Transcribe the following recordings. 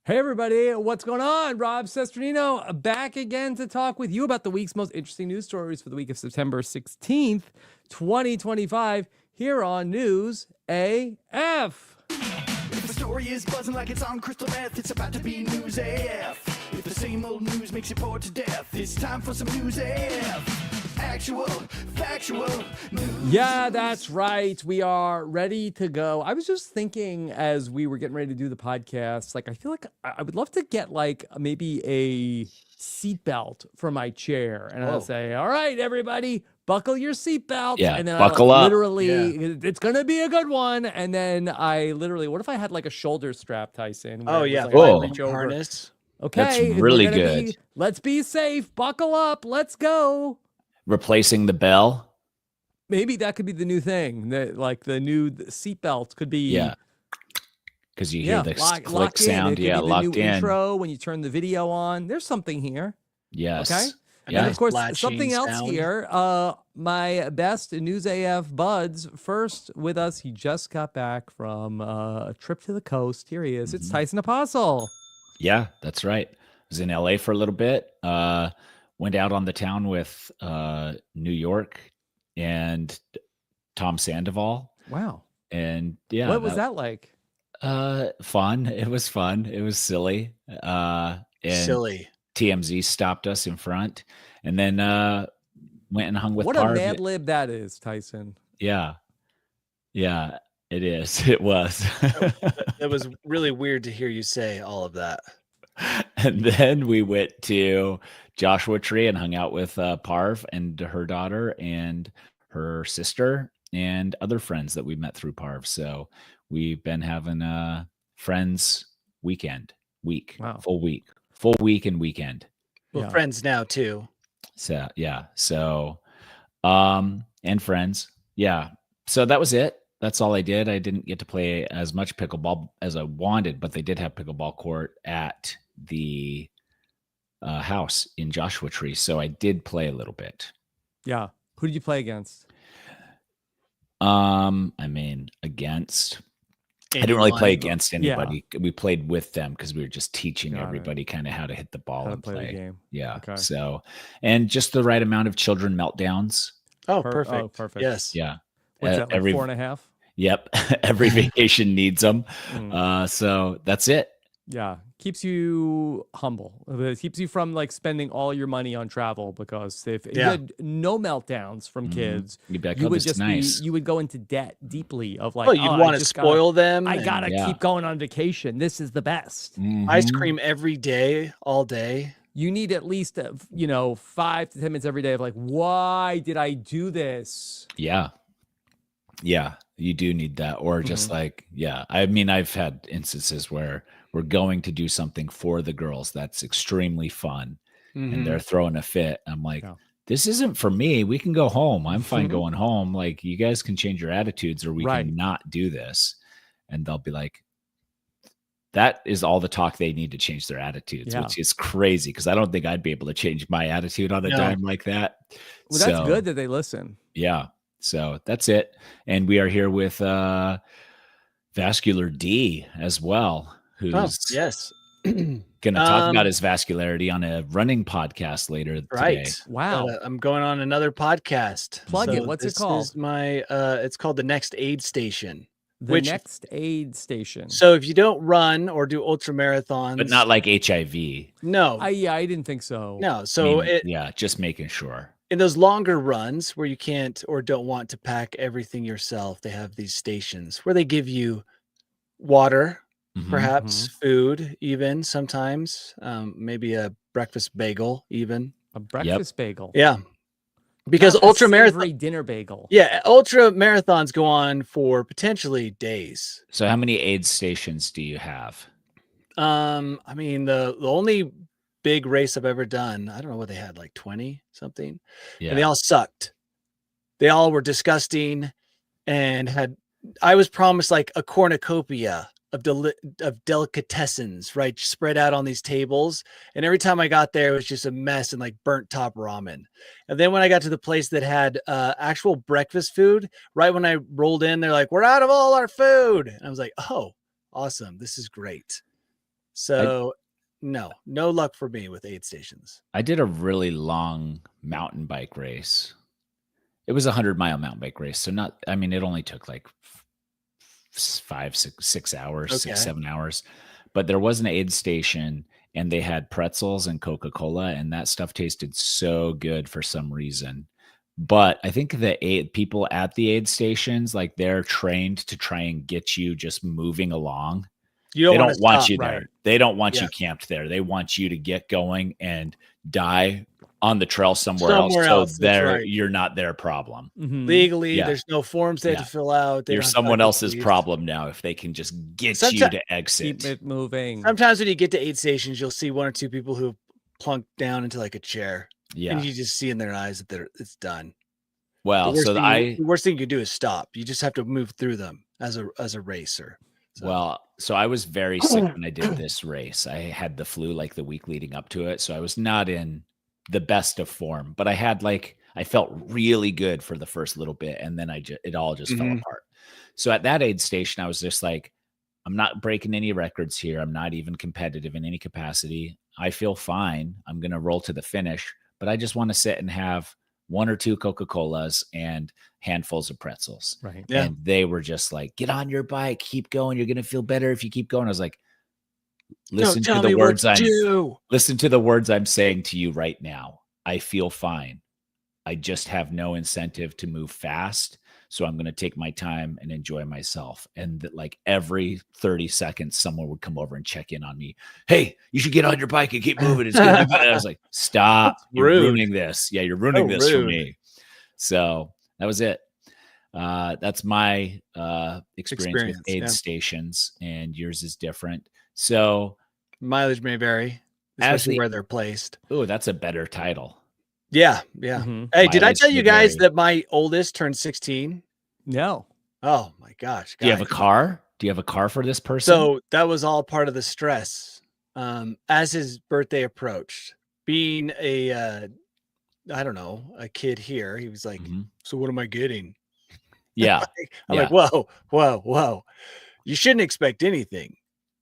Hey everybody, what's going on? Rob Sesternino back again to talk with you about the week's most interesting news stories for the week of September 16th, 2025, here on News AF. If the story is buzzing like it's on crystal meth, it's about to be News AF. If the same old news makes you bored to death, it's time for some News AF. Actual, factual news. Yeah, that's right. We are ready to go. I was just thinking as we were getting ready to do the podcast, like I feel like I would love to get like maybe a seatbelt for my chair, and I'll say, "All right, everybody, buckle your seatbelts." Yeah, and then buckle I up. literally, it's gonna be a good one. And then I literally, what if I had like a shoulder strap, Tyson? where it was, like, I reach over. Harness. Okay, That's we're really gonna good. let's be safe. Buckle up. Let's go. Replacing the bell. Maybe that could be the new thing. Like the new seatbelt could be. Yeah. Because you hear the click It sound. could Yeah, be the locked new in. intro when you turn the video on. There's something here. Yes. Okay. And Yeah. then, of course, Latching something else sound. here. My best News AF buds first with us. He just got back from a trip to the coast. Here he is. It's Tyson Apostle. Yeah, that's right. I was in LA for a little bit. Went out on the town with New York and Tom Sandoval. Wow. And yeah. What was that like? Fun. It was fun. It was silly. And Silly. TMZ stopped us in front and then went and hung with What Parv. a mad lib that is, Tyson. Yeah. Yeah, it is. It was. It was really weird to hear you say all of that. And then we went to Joshua Tree and hung out with Parv and her daughter and her sister and other friends that we met through Parv. So we've been having a friends week, Wow. full week and weekend. We're Yeah. friends now too. So yeah. So and friends. Yeah. So that was it. That's all I did. I didn't get to play as much pickleball as I wanted, but they did have pickleball court at the house in Joshua Tree. So I did play a little bit. Yeah. Who did you play against? I mean, against. I didn't really play against anybody. Yeah. We played with them because we were just teaching Got it. everybody kind of how to hit the ball How to and play the play. game. Yeah. Okay. So, and just the right amount of children meltdowns. Oh, Perfect. perfect. Oh, perfect. Yes. Yeah. What's that, like every 4.5? Yep. Every vacation needs them. Mm. So that's it. Yeah. Keeps you humble. It keeps you from like spending all your money on travel, because if you had no meltdowns from kids, You'd be like, you oh, would this is just nice. you would go into debt deeply of like, Well, you'd want to spoil them. I gotta Yeah. keep going on vacation. This is the best. Ice cream every day, all day. You need at least 5 to 10 minutes every day of like, why did I do this? Yeah. Yeah. You do need that. Or just like, yeah. I mean, I've had instances where we're going to do something for the girls that's extremely fun and they're throwing a fit. I'm like, this isn't for me. We can go home. I'm fine going home. Like, you guys can change your attitudes or we can not do this. And they'll be like, that is all the talk they need to change their attitudes, which is crazy because I don't think I'd be able to change my attitude on a dime like that. Well, that's good that they listen. Yeah. So that's it. And we are here with Vascular D as well, who's going to talk about his vascularity on a running podcast later today. Wow. I'm going on another podcast. Plug it. What's it called? This is my it's called The Next Aid Station. Next Aid Station. So if you don't run or do ultramarathons, But not like HIV. No. I didn't think so. No. So just making sure. In those longer runs where you can't or don't want to pack everything yourself, they have these stations where they give you water, perhaps food, even sometimes, maybe a breakfast bagel, even a breakfast bagel. Yeah, because ultramarathon dinner bagel. Yeah, ultra marathons go on for potentially days. So how many aid stations do you have? I mean, the only big race I've ever done, I don't know what they had, like 20 something. Yeah. And they all sucked. They all were disgusting and I was promised like a cornucopia of delicatessens, right, spread out on these tables. And every time I got there, it was just a mess and like burnt top ramen. And then when I got to the place that had actual breakfast food, right when I rolled in, they're like, we're out of all our food. And I was like, oh, awesome. This is great. So no luck for me with aid stations. I did a really long mountain bike race. It was a 100-mile mountain bike race. So it only took like 6 hours, Okay. 7 hours. But there was an aid station and they had pretzels and Coca-Cola, and that stuff tasted so good for some reason. But I think the people at the aid stations, like, they're trained to try and get you just moving along. You don't They wanna don't want stop, you right. there. They don't want Yeah. you camped there. They want you to get going and die on the trail somewhere else. Somewhere So else, that's right. you're not their problem. Mhm. legally. Yeah. There's no forms they have Yeah. to fill out. They You're don't have someone to else's leave. problem now if they can just get you Someti- to exit. Keep it moving. Sometimes when you get to aid stations, you'll see one or two people who plunk down into like a chair, Yeah. and you just see in their eyes that it's done. Well, the so worst thing you can do is stop. You just have to move through them as a racer. So I was very sick when I did this race. I had the flu like the week leading up to it, so I was not in the best of form. But I felt really good for the first little bit, and then it all just fell Mhm. apart. So at that aid station, I was just like, I'm not breaking any records here. I'm not even competitive in any capacity. I feel fine. I'm gonna roll to the finish, but I just want to sit and have 1 or 2 Coca-Colas and handfuls of pretzels. Right. Yeah. And they were just like, get on your bike, keep going. You're going to feel better if you keep going. I was like, listen to the words I'm saying to you right now. I feel fine. I just have no incentive to move fast. So I'm going to take my time and enjoy myself. And like every 30 seconds, someone would come over and check in on me. Hey, you should get on your bike and keep moving. It's going to be better. I was like, stop. That's You're rude. ruining this. Yeah, you're ruining So this for rude. me. So that was it. That's my experience with aid yeah. stations, and yours is different. So Mileage may vary, especially where they're placed. Oh, that's a better title. Yeah. Mhm. Hey, did I Mileage tell may you guys vary. that my oldest turned 16? No. Oh my gosh. Do you have a guys. car? Do you have a car for this person? So that was all part of the stress. As his birthday approached, being a kid here, he was like, Mhm. so what am I getting? Yeah. I'm Yeah. like, whoa. You shouldn't expect anything.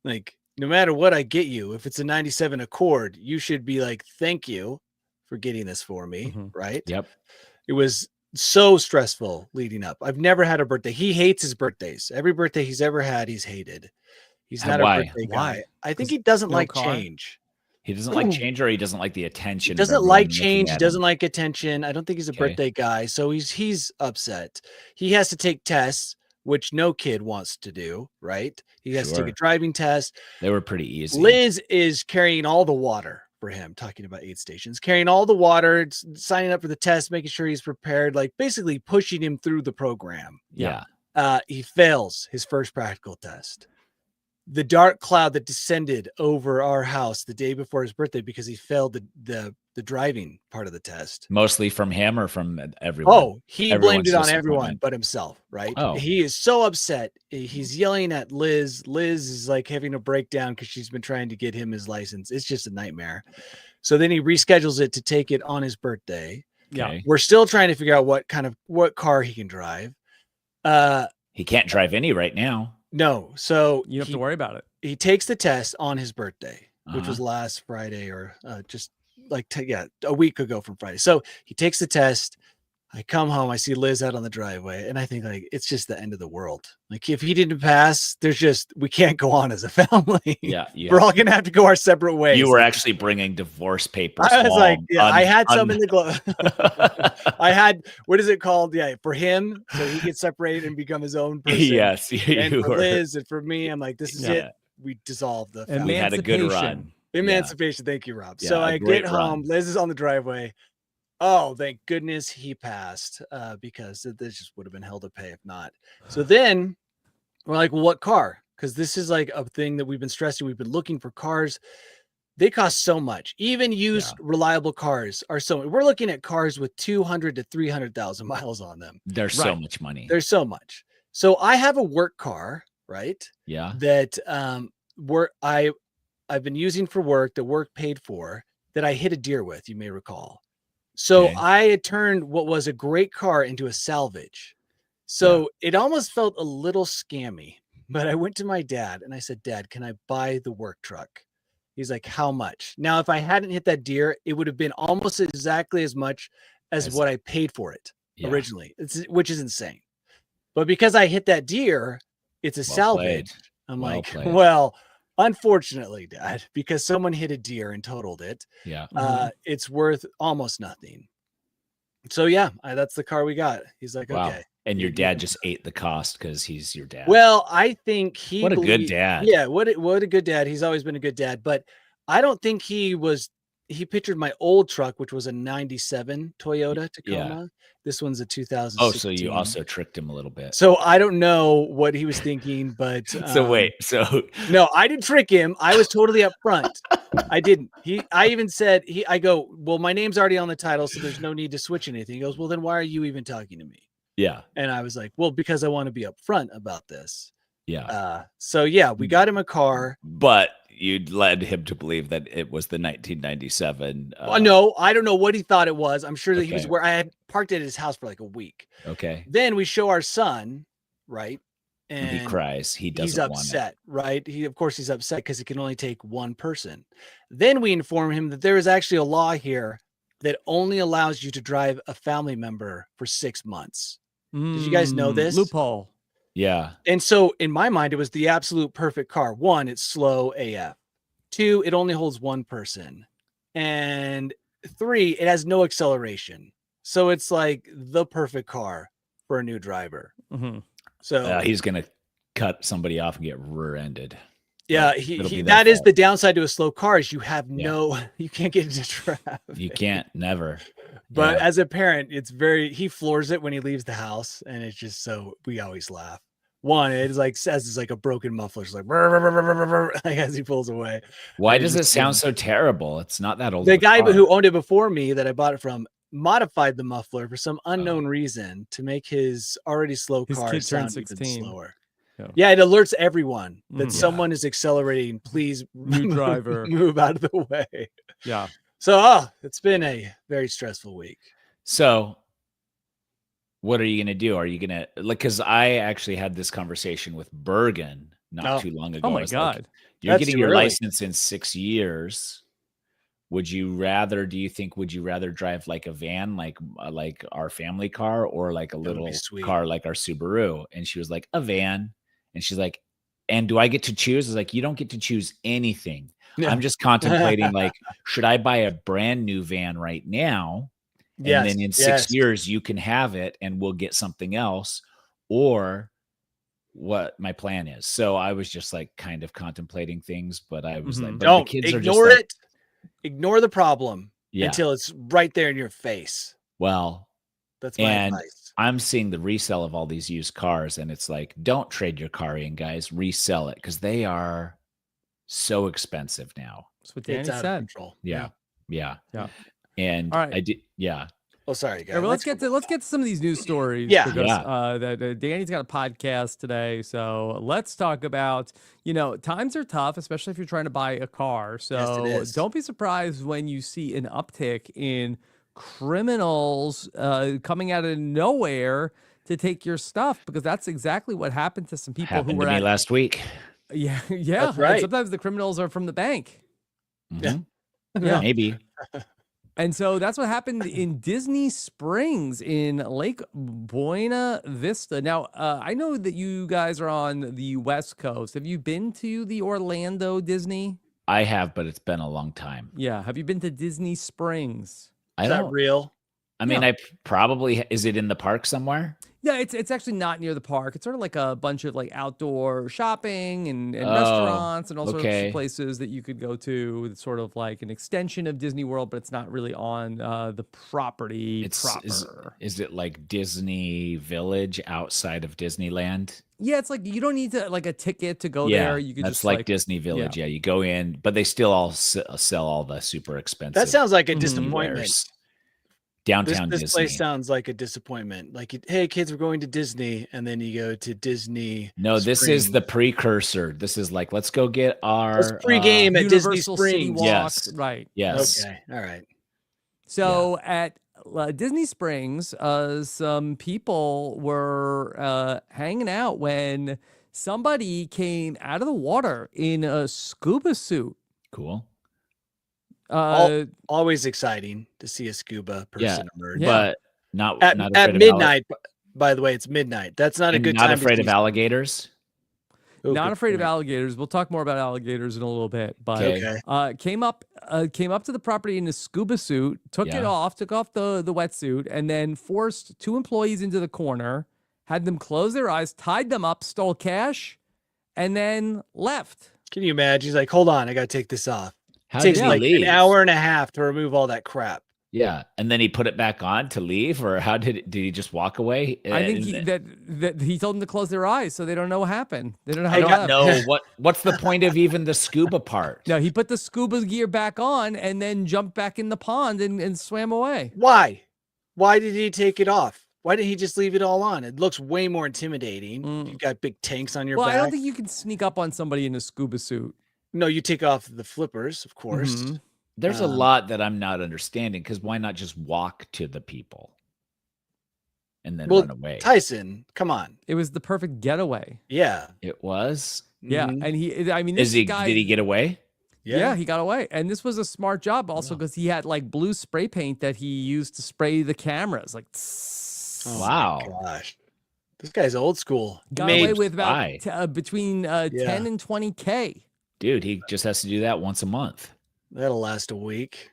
Like, no matter what I get you, if it's a 97 Accord, you should be like, thank you for getting this for me. Mhm. Right. Yep. It was so stressful leading up. I've never had a birthday. He hates his birthdays. Every birthday he's ever had, he's hated. He's not Why? a birthday Why? guy. I think 'Cause he doesn't no like car? change. He doesn't like change, or he doesn't like the attention. He of doesn't everyone like looking change. He at doesn't him. like attention. I don't think he's a Okay. birthday guy. So he's upset. He has to take tests, which no kid wants to do, right? He has to take Sure. a driving test. They were pretty easy. Liz is carrying all the water for him, talking about aid stations, carrying all the water, signing up for the test, making sure he's prepared, like basically pushing him through the program. Yeah. He fails his first practical test. The dark cloud that descended over our house the day before his birthday because he failed the driving part of the test. Mostly from him or from everyone? Oh, he blamed Everyone's it on everyone disappointment. but himself, right? Oh. He is so upset. He's yelling at Liz. Liz is like having a breakdown because she's been trying to get him his license. It's just a nightmare. So then he reschedules it to take it on his birthday. Yeah. Okay. We're still trying to figure out what car he can drive. He can't drive any right now. No. So You don't have to worry about it. he takes the test on his birthday, which Uh-huh. was last Friday or just like a week ago from Friday. So he takes the test. I come home, I see Liz out on the driveway, and I think like it's just the end of the world. Like if he didn't pass, we can't go on as a family. Yeah. We're all gonna have to go our separate ways. You were actually bringing divorce papers. I was like, home, yeah, I had some in the glove. I had, what is it called? Yeah, for him, so he gets separated and become his own person. Yes, And you for were. Liz and for me, I'm like, this is Yeah. it. We dissolve the And family. We had a good Emancipation. run. Emancipation. Thank you, Rob. So Yeah, a I great get home. run. Liz is on the driveway. Oh, thank goodness he passed because this just would have been hell to pay if not. So then we're like, well, what car? Because this is like a thing that we've been stressing. We've been looking for cars. They cost so much. Even used reliable cars are so. We're looking at cars with 200 to 300,000 miles on them. There's so Right. much money. There's so much. So I have a work car, right? Yeah. That I've been using for work, that work paid for, that I hit a deer with, you may recall. So Okay. I had turned what was a great car into a salvage. So it almost felt a little scammy But I went to my dad and I said, Dad, can I buy the work truck? He's like, how much? Now, if I hadn't hit that deer, it would have been almost exactly as much as what I paid for it originally, which is insane. But because I hit that deer, it's a salvage. I'm like, well, unfortunately, Dad, because someone hit a deer and totaled it, it's worth almost nothing. So yeah, that's the car we got. He's like, okay. And your dad just ate the cost because he's your dad. Well, I think what a good dad. Yeah, what a good dad. He's always been a good dad, but I don't think he pictured my old truck, which was a 97 Toyota Tacoma. Yeah. This one's a 2016. Oh, so you also tricked him a little bit. So I don't know what he was thinking, but no, I didn't trick him. I was totally upfront. I didn't. I even said I go, well, my name's already on the title, so there's no need to switch anything. He goes, well, then why are you even talking to me? Yeah. And I was like, well, because I want to be upfront about this. Yeah. So yeah, we got him a car. But you led him to believe that it was the 1997. No, I don't know what he thought it was. I'm sure that he was where I had parked it at his house for like a week. Okay. Then we show our son, right? And he cries. He's upset, right? Of course he's upset because he can only take one person. Then we inform him that there is actually a law here that only allows you to drive a family member for 6 months. Did you guys know this? Loophole. Yeah. And so in my mind, it was the absolute perfect car. 1, it's slow AF. 2, it only holds one person. And 3, it has no acceleration. So it's like the perfect car for a new driver. Mm-hmm. So he's going to cut somebody off and get rear-ended. Yeah, that is the downside to a slow car is you have you can't get into traffic. You can't, never. But as a parent, he floors it when he leaves the house, and it's just so we always laugh. One, it's like says it's like a broken muffler, it's like, burr, burr, burr, burr, burr, like as he pulls away. Why does it sound so terrible? It's not that old. The guy who owned it before me that I bought it from modified the muffler for some unknown reason to make his already slow car sound even slower. Yeah, it alerts everyone that someone is accelerating. Please, new driver, move out of the way. Yeah. So, it's been a very stressful week. So, what are you going to do? Are you going to because I actually had this conversation with Bergen not too long ago. Oh my God. Like, you're getting your license in 6 years. Would you rather drive like a van, like our family car, or like a little car like our Subaru? And she was like, a van. And she's like, and do I get to choose? I was like, you don't get to choose anything. Yeah. I'm just contemplating, like, should I buy a brand new van right now? And then in 6 years, you can have it and we'll get something else, or what my plan is. So I was just like kind of contemplating things, but I was like, don't ignore it. Ignore the problem until it's right there in your face. Well, that's my advice. I'm seeing the resale of all these used cars, and it's like, don't trade your car in, guys. Resell it because they are so expensive now. That's what Danny said. Out of control. Yeah. And all right. I did. Yeah. Oh, sorry, guys. Yeah, well, let's get to some of these news stories. Yeah. Because, Danny's got a podcast today, so let's talk about. Times are tough, especially if you're trying to buy a car. So don't be surprised when you see an uptick in criminals coming out of nowhere to take your stuff, because that's exactly what happened to some people who were at me last week. Yeah. That's right. And sometimes the criminals are from the bank. Mm-hmm. Yeah, maybe. And so that's what happened in Disney Springs in Lake Buena Vista. Now, I know that you guys are on the West Coast. Have you been to the Orlando Disney? I have, but it's been a long time. Yeah. Have you been to Disney Springs? Is that real? I mean, I probably, is it in the park somewhere? Yeah, it's actually not near the park. It's sort of like a bunch of like outdoor shopping and restaurants and all sorts of places that you could go to. It's sort of like an extension of Disney World, but it's not really on the property proper. Is it like Disney Village outside of Disneyland? Yeah, it's like you don't need to like a ticket to go there. You could that's just like Disney Village. Yeah, you go in, but they still all sell all the super expensive. That sounds like a disappointment. Downtown this Disney. Place sounds like a disappointment. Like, hey, kids, we're going to Disney, and then you go to Disney. No, this is the precursor. This is like, let's go get our pre-game at Universal Disney City Springs. Walk. Yes, right. Yes. Okay. All right. So at Disney Springs, some people were hanging out when somebody came out of the water in a scuba suit. Cool. Always exciting to see a scuba person emerge. Yeah. But not At afraid of midnight, by the way, it's midnight. That's not a good not time afraid to of see. alligators. Oh, Not good afraid of point. alligators. We'll talk more about alligators in a little bit. But Okay. came up to the property in a scuba suit, took off the wetsuit, and then forced 2 employees into the corner, had them close their eyes, tied them up, stole cash, and then left. Can you imagine? He's like, hold on, I gotta take this off. How It takes did he like leave? an hour and a half to remove all that crap. Yeah, and then he put it back on to leave, or how did he just walk away? I think that he told them to close their eyes so they don't know what happened. They don't know how I to don't know what's the point of even the scuba part. No, he put the scuba gear back on and then jumped back in the pond and swam away. Why? Why did he take it off? Why didn't he just leave it all on? It looks way more intimidating. You got big tanks on your back. I don't think you can sneak up on somebody in a scuba suit. No, you take off the flippers, of course. There's a lot that I'm not understanding, because why not just walk to the people and then run away? Tyson, come on. It was the perfect getaway. Yeah. It was? Yeah. And this guy, did he get away? Yeah, he got away. And this was a smart job also because he had like blue spray paint that he used to spray the cameras. Like, wow. Gosh. This guy's old school. Got away with about between 10 and 20K. Dude, he just has to do that once a month. That'll last a week.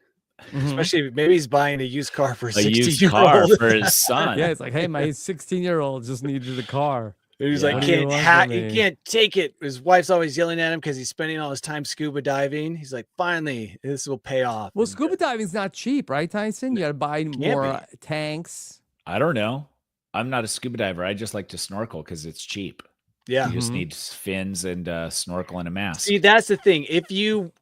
Especially maybe he's buying a used car for a 16-year-old for his son. Yeah, it's like, hey, my 16-year-old just needed a car. He's like, he can't take it. His wife's always yelling at him because he's spending all his time scuba diving. He's like, finally, this will pay off. Well, scuba diving's not cheap, right, Tyson? You got to buy more tanks. I don't know. I'm not a scuba diver. I just like to snorkel because it's cheap. Yeah. You just need fins and snorkel and a mask. See, that's the thing. If you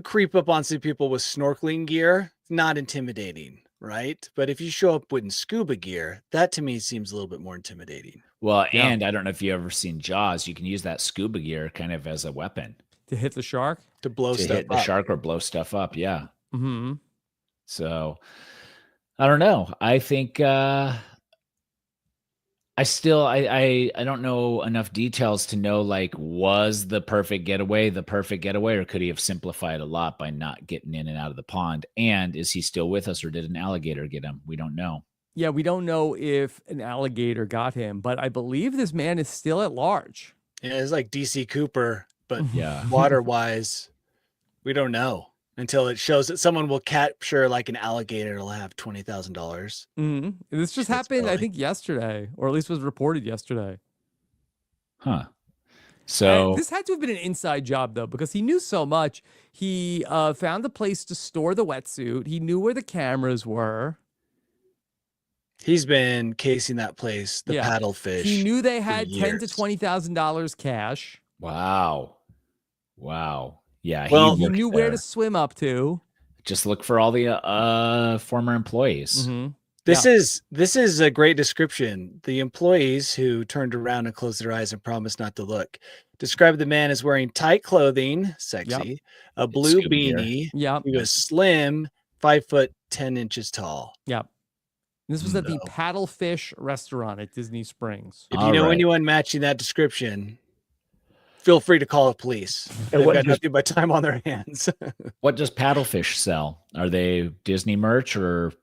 creep up on some people with snorkeling gear, it's not intimidating, right? But if you show up with scuba gear, that to me seems a little bit more intimidating. Well, and I don't know if you've ever seen Jaws. You can use that scuba gear kind of as a weapon. To hit the shark? To blow stuff hit the shark or blow stuff up, yeah. Mm-hmm. So, I don't know. I think... I don't know enough details to know, like, was the perfect getaway, or could he have simplified a lot by not getting in and out of the pond? And is he still with us, or did an alligator get him? We don't know. Yeah, we don't know if an alligator got him, but I believe this man is still at large. Yeah, it's like DC Cooper, but yeah, water-wise, we don't know until it shows that someone will capture like an alligator. It'll have $20,000. This just happened, I think, yesterday, or at least was reported yesterday. Huh. So and this had to have been an inside job, though, because he knew so much. He found a place to store the wetsuit. He knew where the cameras were. He's been casing that place, the paddlefish. He knew they had $10,000 to $20,000 cash. Wow. Yeah. Well, he knew where to swim up to. Just look for all the former employees. This is a great description. The employees who turned around and closed their eyes and promised not to look described the man as wearing tight clothing, sexy, a blue beanie. He was slim, 5'10" tall. Yep. This was at the Paddlefish restaurant at Disney Springs. If you know anyone matching that description, feel free to call the police. They've got nothing but time on their hands. What does Paddlefish sell? Are they Disney merch or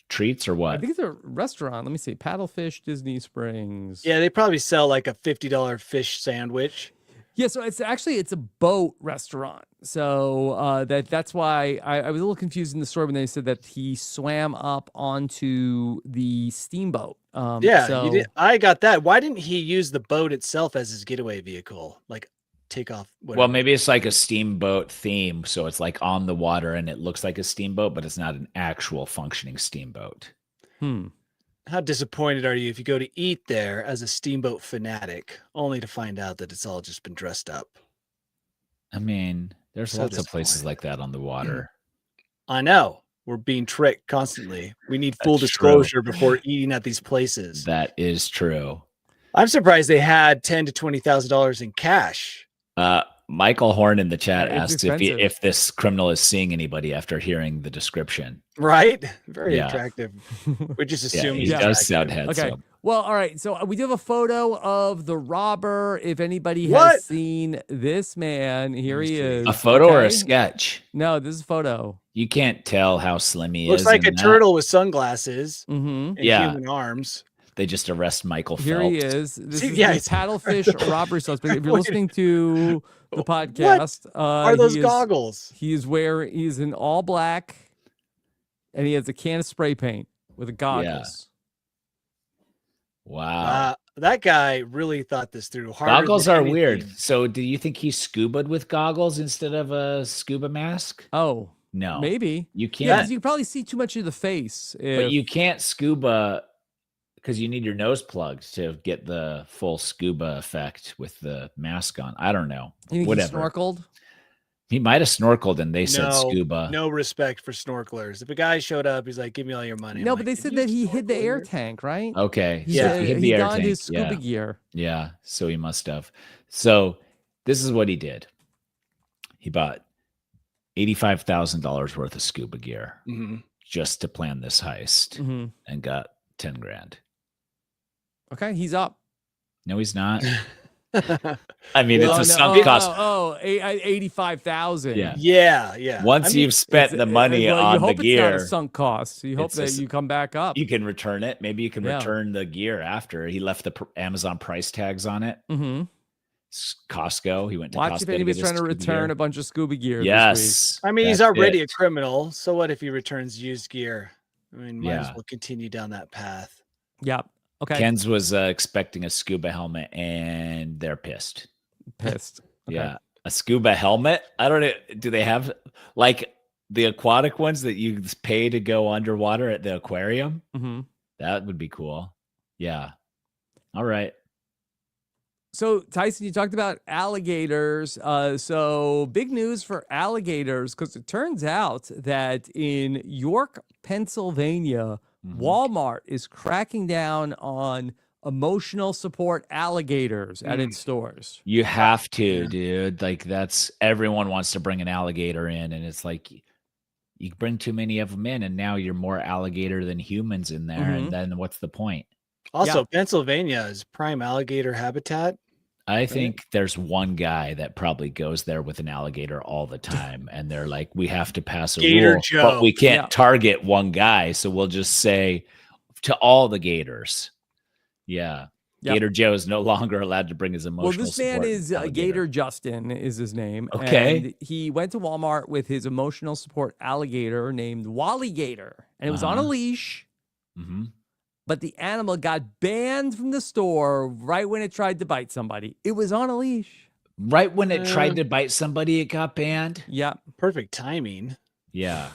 treats or what? I think it's a restaurant. Let me see. Paddlefish, Disney Springs. Yeah, they probably sell like a $50 fish sandwich. Yeah, so it's a boat restaurant. So that's why I was a little confused in the story when they said that he swam up onto the steamboat. He did. I got that. Why didn't he use the boat itself as his getaway vehicle? Like take off. Whatever. Well, maybe it's like a steamboat theme. So it's like on the water and it looks like a steamboat, but it's not an actual functioning steamboat. How disappointed are you if you go to eat there as a steamboat fanatic, only to find out that it's all just been dressed up? I mean, there's lots of places like that on the water. I know. We're being tricked constantly. We need full disclosure before eating at these places. That is true. I'm surprised they had $10,000 to $20,000 in cash. Michael Horn in the chat It's asked expensive. if this criminal is seeing anybody after hearing the description. Right? Very Yeah. attractive. We just Yeah, assume he he's does attractive. sound Okay. handsome. Well, all right. So we do have a photo of the robber. If anybody What? has seen this man, here he is. A photo or a okay? sketch? No, this is a photo. You can't tell how slim he Looks is. like a in that. turtle with sunglasses Mm-hmm. and Yeah. human arms. They just arrest Michael Here Phelps. he is. This See, is yeah, the it's- paddlefish robbery suspect. If you're Wait. listening to the podcast, Are those he is- goggles? He's in all black, and he has a can of spray paint with a goggles. Wow. That guy really thought this through. Harder Goggles than are anything. weird. So do you think he scubaed with goggles instead of a scuba mask? Oh, No. maybe. You Yeah, can't. because you probably see too much of the face. But you can't scuba because you need your nose plugged to get the full scuba effect with the mask on. I don't know. You think Whatever. he snorkeled? He might have snorkeled and they said scuba. No respect for snorkelers. If a guy showed up, he's like, "Give me all your money." No, I'm but like, they "Did said you that he hid the snorkel air here?" tank, right? Okay. He so Yeah. he hid he the air donned tank. his scuba Yeah. gear. Yeah. So he must have. So this is what he did. He bought $85,000 worth of scuba gear Mhm. just to plan this heist hmm and got 10 grand. Okay, he's up. No, he's not. I mean, Well, it's a no, sunk cost. 85,000. Yeah. Yeah. Once I mean, you've spent the money well, you on hope the it's not a gear, sunk cost. You hope It's a that s- you come back up. you can return it. Maybe you can Yeah. return the gear after. He left the Amazon price tags on it. hmm Costco. He went to Watch Costco if anybody's get trying his to scuba return gear. a bunch of scuba gear. Yes. I mean, he's that's already a it. criminal. So what if he returns used gear? I mean, might as Yeah. well continue down that path. This week. Yeah. Okay. Ken's was expecting a scuba helmet and they're pissed. Pissed. Okay. Yeah. A scuba helmet? I don't know. Do they have like the aquatic ones that you pay to go underwater at the aquarium? hmm That would be cool. Yeah. All right. So, Tyson, you talked about alligators. So, big news for alligators because it turns out that in York, Pennsylvania, Mhm. Walmart is cracking down on emotional support alligators at its stores. You have to, Yeah. dude. Like that's everyone wants to bring an alligator in, and it's like you bring too many of them in, and now you're more alligator than humans in there, Mhm. and then what's the point? Also, Pennsylvania is prime alligator habitat. I think there's one guy that probably goes there with an alligator all the time, and they're like, "We have to pass a Gator rule, Joe. but we can't Yeah. target one guy, so we'll just say to all the gators." Yeah. Yep. Gator Joe is no longer allowed to bring his emotional Well, this man support is alligator. Gator Justin is his name. Okay. And he went to Walmart with his emotional support alligator named Wally Gator. And it was on a Uh-huh. leash, Mhm. but the animal got banned from the store right when it tried to bite somebody. It was on a leash. Right when it tried to bite somebody, it got banned. Yeah. Perfect timing. Yeah.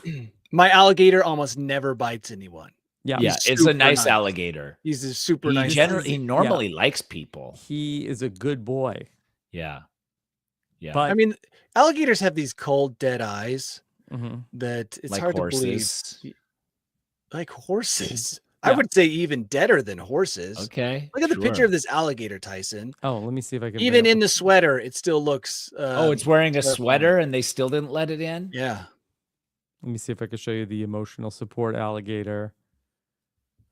My alligator almost never bites anyone. Yeah. Yeah. He's It's a super nice nice. alligator. He's a super He nice. generally, he normally likes people. He is a good boy. Yeah. Yeah. But I mean, alligators have these cold, dead eyes Mhm. that it's like hard horses. to believe. Like horses. I Yeah. would say even deader than horses. Okay. Look at the picture sure. of this alligator, Tyson. Oh, let me see if I can. Even bring in up the sweater, it still looks. Oh, it's wearing a terrifying. sweater and they still didn't let it in? Yeah. Let me see if I can show you the emotional support alligator.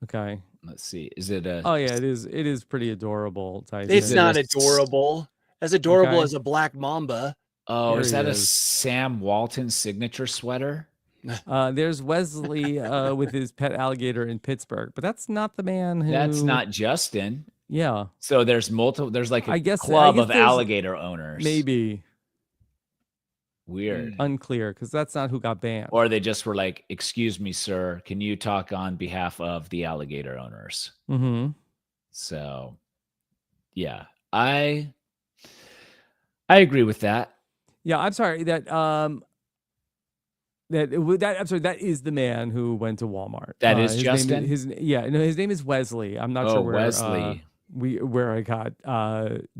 Okay. Let's see. Is it a Oh yeah, it is. It is pretty adorable, Tyson. It's it not a adorable. As adorable Okay. as a black mamba. Oh, Here is he that a is. Sam Walton signature sweater? There's Wesley with his pet alligator in Pittsburgh, but that's not the man who. That's not Justin. Yeah, So there's multiple there's like a I guess club of there's alligator owners. maybe Weird. unclear because that's not who got banned. Or they just were like, "Excuse me, sir, can you talk on behalf of the alligator owners?" Mm-hmm. So, yeah, I agree with that. Yeah, I'm sorry that I'm sorry that is the man who went to Walmart. That is his Justin? His name is Wesley. I'm not Oh, sure where Wesley. where I got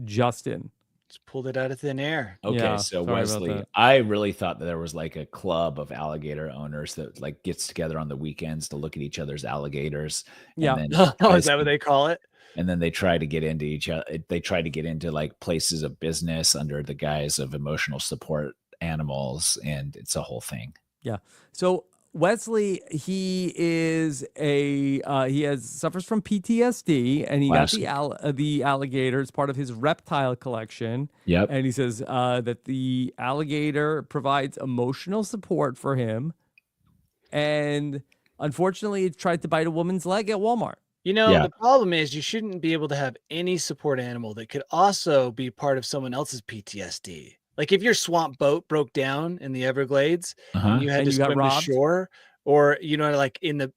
Justin. Just pulled it out of thin air. Okay, Yeah, so sorry about Wesley, that. I really thought that there was like a club of alligator owners that like gets together on the weekends to look at each other's alligators. and Yeah. then Oh, is that Tyson- what they call it? And then they try to get into each other. They try to get into like places of business under the guise of emotional support animals. And it's a whole thing. Yeah. So Wesley, he is suffers from PTSD, and he Classic. got the alligator as part of his reptile collection. Yep. And he says that the alligator provides emotional support for him, and unfortunately, it tried to bite a woman's leg at Walmart. You know, Yeah. the problem is you shouldn't be able to have any support animal that could also be part of someone else's PTSD. Like if your swamp boat broke down in the Everglades and you had And to you got swim to robbed? shore, or like in the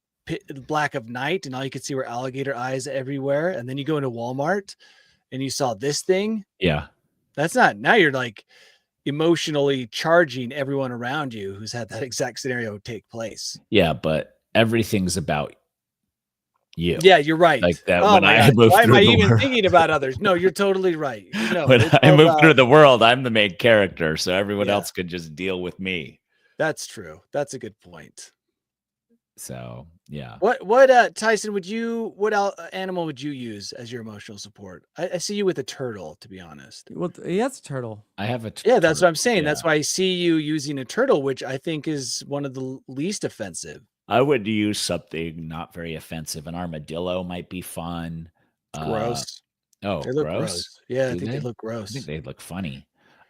black of night and all you could see were alligator eyes everywhere, and then you go into Walmart and you saw this thing, Yeah. that's not, now you're like emotionally charging everyone around you who's had that exact scenario take place. Yeah. But everything's about you. Yeah, you're right. Like that Oh when my I God. moved Why am through I the even world. thinking about others? No, you're totally right. No, When it's I all moved about- through the world, I'm the main character, so everyone Yeah. else could just deal with me. That's true. That's a good point. So yeah. What Tyson, what animal would you use as your emotional support? I see you with a turtle, to be honest. Well, he has a turtle. I have a Yeah, that's what I'm turtle, saying. yeah. That's why I see you using a turtle, which I think is one of the least offensive. I would use something not very offensive. An armadillo might be fun. Gross. Oh, They look gross. gross. Yeah, I Do think they they? look I gross. think they look funny.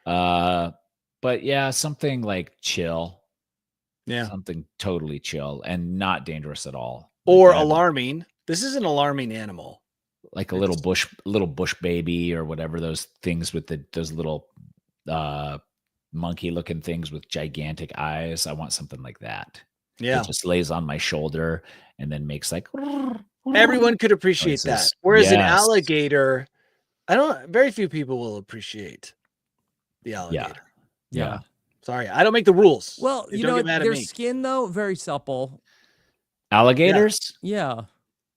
But yeah, something like chill. Yeah. Something totally chill and not dangerous at all. Or Like, alarming. This is an alarming animal. like a little bush baby or whatever, those things with those little monkey looking things with gigantic eyes. I want something like that. Yeah. It just lays on my shoulder and then makes like Everyone could appreciate that. noises. Whereas an Yes. alligator, very few people will appreciate the alligator. Yeah. Sorry, I don't make the rules. Well, Don't you know, get mad at their me. skin though very supple. Alligators? Yeah.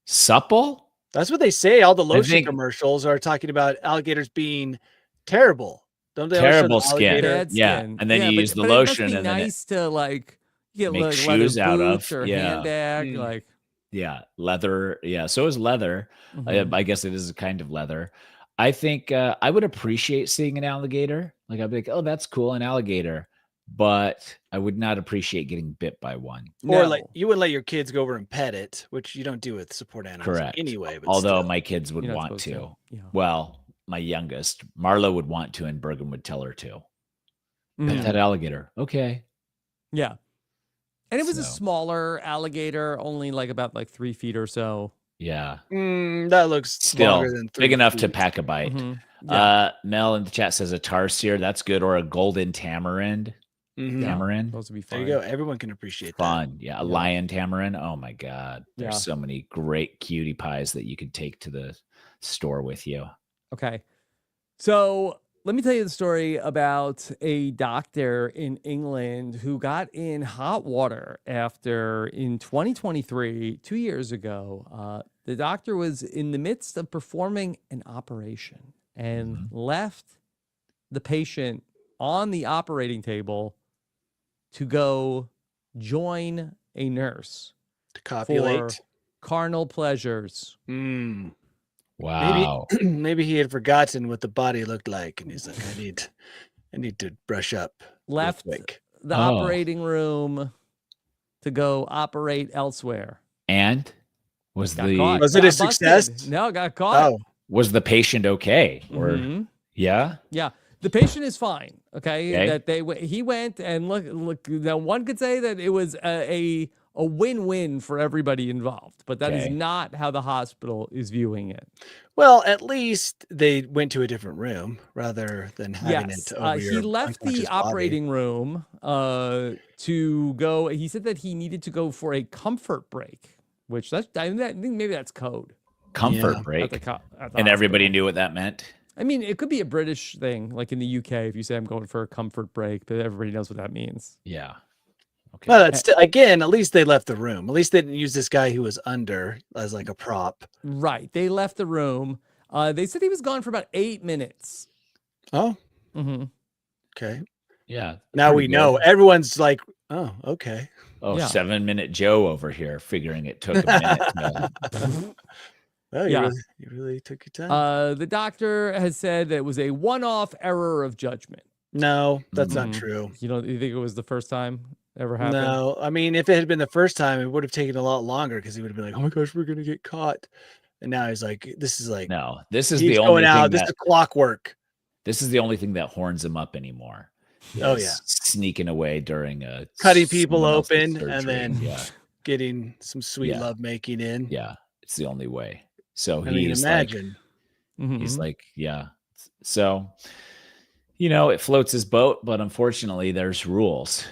Supple? That's what they say. All the lotion think- commercials are talking about alligators being terrible. Don't they always show the Terrible skin. alligator? Bad Yeah, skin. and then you use the but lotion it must be and then it- nice to like get make like shoes leather out of, boots or yeah. handbag. Mm. Like, Yeah, leather. Yeah, so is leather. mhm. I guess it is a kind of leather. I think I would appreciate seeing an alligator. Like I'd be like, oh, that's cool, an alligator. But I would not appreciate getting bit by one. Or like No. you wouldn't let your kids go over and pet it, which you don't do with support animals Correct. anyway. But Although still. my kids would You're not want supposed to. Yeah. Well, my youngest, Marla, would want to, and Bergen would tell her to. Mhm. Pet that alligator. Okay. Yeah. And it was a So. smaller alligator, only like about like 3 feet or so. Yeah. That looks Still longer than 3 big enough to feet. pack a bite. Mhm. Yeah. Mel in the chat says a tarsier. That's good. Or a golden tamarind. Mhm. Yeah. Tamarind. Those would be There fine. you go. Everyone can appreciate that. Fun. Yeah. A lion tamarind. Oh my God. There's Yeah. so many great cutie pies that you could take to the store with you. Okay. So let me tell you the story about a doctor in England who got in hot water after in 2023, 2 years ago, the doctor was in the midst of performing an operation and left the patient on the operating table to go join a nurse To for copulate. carnal pleasures. Wow. Maybe he had forgotten what the body looked like, and he's like, I need to brush up. real Left quick. the Oh. operating room to go operate elsewhere. And was Got the caught. Was it Got a success? busted. No, got caught. Oh, was the patient okay? Or Mhm. yeah? Yeah, the patient is fine. Okay, Okay. that he went and look. Now one could say that it was a win-win for everybody involved, but that is Okay. not how the hospital is viewing it. well, at least they went to a different room rather than having Yes, it over he your left unconscious the body. operating room to go. He said that he needed to go for a comfort break, which I think maybe that's code. Comfort Yeah. break. At the And everybody hospital. knew what that meant. I mean, it could be a British thing, like in the UK, if you say I'm going for a comfort break, but everybody knows what that means. Yeah. Okay. Well, that's still, again, at least they left the room. At least they didn't use this guy who was under as like a prop. Right. They left the room. They said he was gone for about 8 minutes. Oh, Mm-hmm. okay. Yeah. Now we pretty know. good. Everyone's like, oh, okay. Oh, Yeah. 7-minute Joe over here figuring it took a minute. to- Oh, Yeah. you really took your time. The doctor has said that it was a one-off error of judgment. No, that's not Mhm. true. You think it was the first time ever happened? No, I mean, if it had been the first time, it would have taken a lot longer because he would have been like, "Oh my gosh, we're gonna get caught." And now he's like, "This is like No, this is he's the going only out. thing This that is clockwork." this is the only thing that horns him up anymore. Oh, is yeah. sneaking away during a Cutting people someone else's open and surgery. then yeah, getting some sweet Yeah. love making in. yeah, it's the only way. So I mean, he's imagine. Mhm. yeah. So it floats his boat, but unfortunately, there's rules.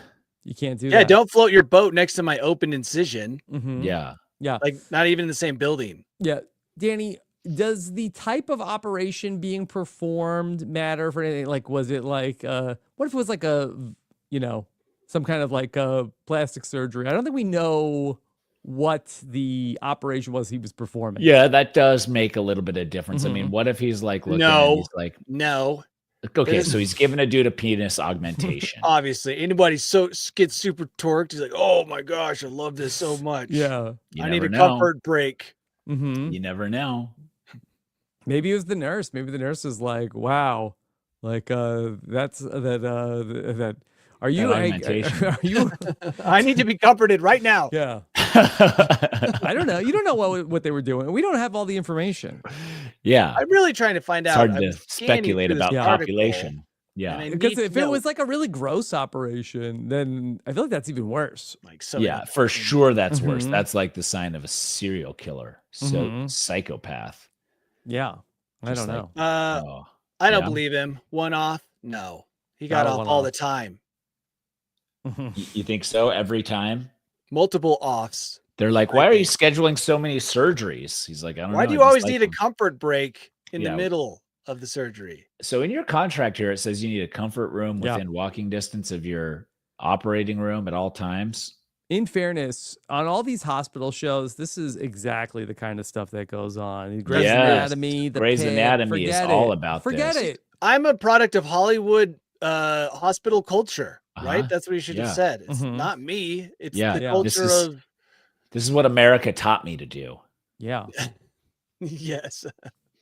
You can't do Yeah, that. don't float your boat next to my open incision. Mhm. Yeah, Yeah. Like, not even in the same building. Yeah. Danny, does the type of operation being performed matter for anything? Like, was it like, what if it was like some kind of like a plastic surgery? I don't think we know what the operation was he was performing. yeah, that does make a little bit of difference. I mean, Mhm. what if he's like looking No. and he's like, No, okay, There's- so he's giving a dude a penis augmentation. obviously. Anybody gets super torqued, he's like, "Oh my gosh, I love this so much. Yeah. You I need never a know. comfort break." Mm-hmm. You never know. Maybe it was the nurse. Maybe the nurse is like, wow, like that's that. Are you augmentation. are you? I need to be comforted right now. Yeah. I don't know. You don't know what they were doing. We don't have all the information. Yeah, I'm really trying to find it's out. hard I to was scanning speculate through this about Yeah. population. and I Yeah, Because need to if it know, was like a really gross operation, then I feel like that's even worse. like, so yeah, for sure that's worse. Mhm. That's like the sign of a serial killer, so Mhm. psychopath. Yeah. I Just don't like- know. Oh, I don't yeah. believe him. One off? No. He Not got a off all one-off. the time. Mhm. You think so? Every time Multiple offs. they're like, I "Why are you think. scheduling so many surgeries?" He's like, "I don't know. Why do I you just always like need a them." comfort break in the Yeah. middle of the surgery? So in your contract here, it says you need a comfort room Yeah. within walking distance of your operating room at all times. In fairness, on all these hospital shows, this is exactly the kind of stuff that goes on. Grey's Yes. Anatomy, The Grey's Pit, Anatomy is forget all it. about Forget this. it. I'm a product of Hollywood hospital culture, right? Uh-huh. That's what you should have Yeah. said. It's Mhm. not me. It's Yeah. the Yeah. culture of This is what America taught me to do. Yeah. yes.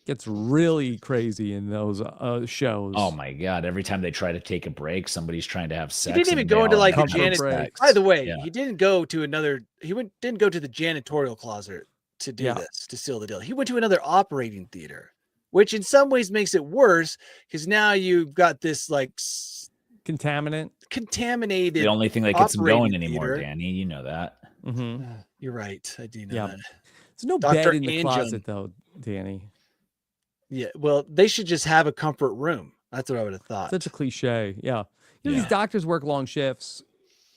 Gets really crazy in those shows. Oh my god! Every time they try to take a break, somebody's trying to have He sex. didn't even and go they into all like the end up having Comfort janit. breaks. By the way, Yeah. he didn't go to another. Didn't go to the janitorial closet to do Yeah. this to seal the deal. He went to another operating theater, which in some ways makes it worse because now you've got this like Contaminant. contaminated. The only thing that gets them going operating anymore, theater. Danny. You know that. Mm-hmm. You're right. I do know Yeah. that. There's no Dr. bed in the Anjun. closet, though, Danny. Yeah. Well, they should just have a comfort room. That's what I would have thought. Such a cliche. Yeah. These Yeah. doctors work long shifts.